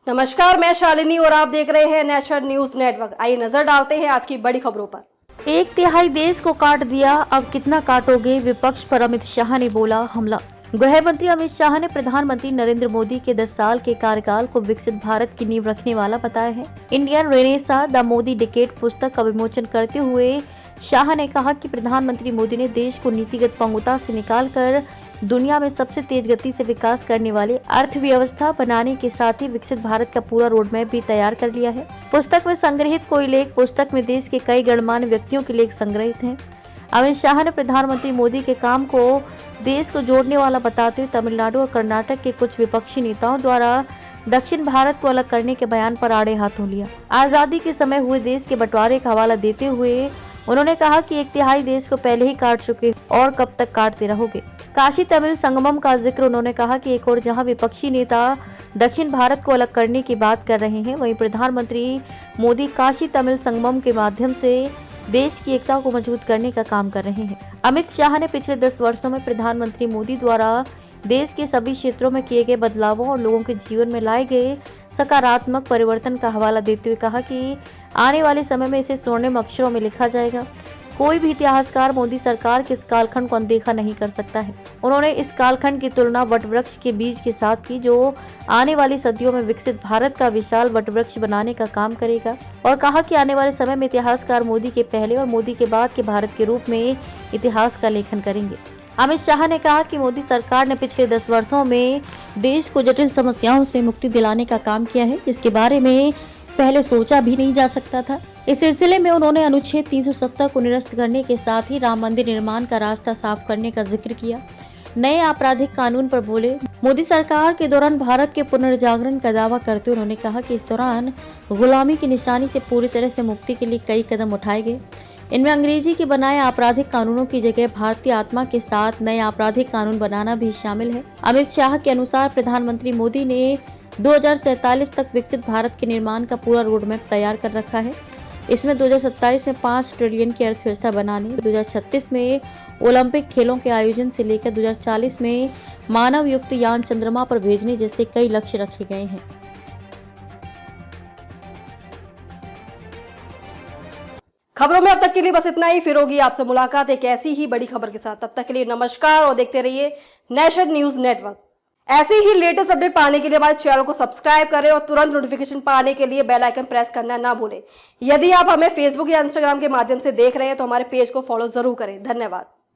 नमस्कार, मैं शालिनी और आप देख रहे हैं नेशनल न्यूज नेटवर्क। आइए नजर डालते हैं आज की बड़ी खबरों पर। एक तिहाई देश को काट दिया, अब कितना काटोगे? विपक्ष पर अमित शाह ने बोला हमला। गृह मंत्री अमित शाह ने प्रधानमंत्री नरेंद्र मोदी के 10 साल के कार्यकाल को विकसित भारत की नींव रखने वाला बताया है। Indian Renaissance the Modi decade पुस्तक का विमोचन करते हुए शाह ने कहा कि प्रधानमंत्री मोदी ने देश को नीतिगत पंगुता से निकालकर दुनिया में सबसे तेज गति से विकास करने वाली अर्थव्यवस्था बनाने के साथ ही विकसित भारत का पूरा रोडमैप भी तैयार कर लिया है। पुस्तक में संग्रहित कोई लेख पुस्तक में देश के कई गणमान्य व्यक्तियों के लेख संग्रहित हैं। अमित शाह ने प्रधानमंत्री मोदी के काम को देश को जोड़ने वाला बताते हुए तमिलनाडु और कर्नाटक के कुछ विपक्षी नेताओं द्वारा दक्षिण भारत को अलग करने के बयान पर आड़े हाथों लिया। आजादी के समय हुए देश के बंटवारे का हवाला देते हुए उन्होंने कहा कि एक तिहाई देश को पहले ही काट चुके और कब तक काटते रहोगे। काशी तमिल संगमम का जिक्र उन्होंने कहा कि एक और जहां विपक्षी नेता दक्षिण भारत को अलग करने की बात कर रहे हैं, वहीं प्रधानमंत्री मोदी काशी तमिल संगमम के माध्यम से देश की एकता को मजबूत करने का काम कर रहे हैं। अमित शाह ने पिछले 10 वर्षों में प्रधानमंत्री मोदी द्वारा देश के सभी क्षेत्रों में किए गए बदलावों और लोगों के जीवन में लाए गए सकारात्मक परिवर्तन का हवाला देते हुए कहा कि आने वाले समय में इसे स्वर्णिम अक्षरों में लिखा जाएगा। कोई भी इतिहासकार मोदी सरकार के इस कालखंड को अनदेखा नहीं कर सकता है। उन्होंने इस कालखंड की तुलना वटवृक्ष के बीज के साथ की, जो आने वाली सदियों में विकसित भारत का विशाल वटवृक्ष बनाने का काम करेगा, और कहा कि आने वाले समय में इतिहासकार मोदी के पहले और मोदी के बाद के भारत के रूप में इतिहास का लेखन करेंगे। अमित शाह ने कहा कि मोदी सरकार ने पिछले 10 वर्षों में देश को जटिल समस्याओं से मुक्ति दिलाने का काम किया है, जिसके बारे में पहले सोचा भी नहीं जा सकता था। इस सिलसिले में उन्होंने अनुच्छेद 370 को निरस्त करने के साथ ही राम मंदिर निर्माण का रास्ता साफ करने का जिक्र किया। नए आपराधिक कानून पर बोले। मोदी सरकार के दौरान भारत के पुनर्जागरण का दावा करते हुए उन्होंने कहा कि इस दौरान गुलामी की निशानी से पूरी तरह से मुक्ति के लिए कई कदम उठाए गए। इनमें अंग्रेजी के बनाए आपराधिक कानूनों की जगह भारतीय आत्मा के साथ नए आपराधिक कानून बनाना भी शामिल है। अमित शाह के अनुसार प्रधानमंत्री मोदी ने 2047 तक विकसित भारत के निर्माण का पूरा रोडमैप तैयार कर रखा है। इसमें 2027 में 5 ट्रिलियन की अर्थव्यवस्था बनाने, 2036 में ओलंपिक खेलों के आयोजन से लेकर 2040 में मानव युक्त यान चंद्रमा पर भेजने जैसे कई लक्ष्य रखे गए हैं। खबरों में अब तक के लिए बस इतना ही। फिर होगी आपसे मुलाकात एक ऐसी ही बड़ी खबर के साथ। तब तक के लिए नमस्कार और देखते रहिए नेशनल न्यूज नेटवर्क। ऐसे ही लेटेस्ट अपडेट पाने के लिए हमारे चैनल को सब्सक्राइब करें और तुरंत नोटिफिकेशन पाने के लिए बेल आइकन प्रेस करना ना भूलें। यदि आप हमें फेसबुक या इंस्टाग्राम के माध्यम से देख रहे हैं तो हमारे पेज को फॉलो जरूर करें। धन्यवाद।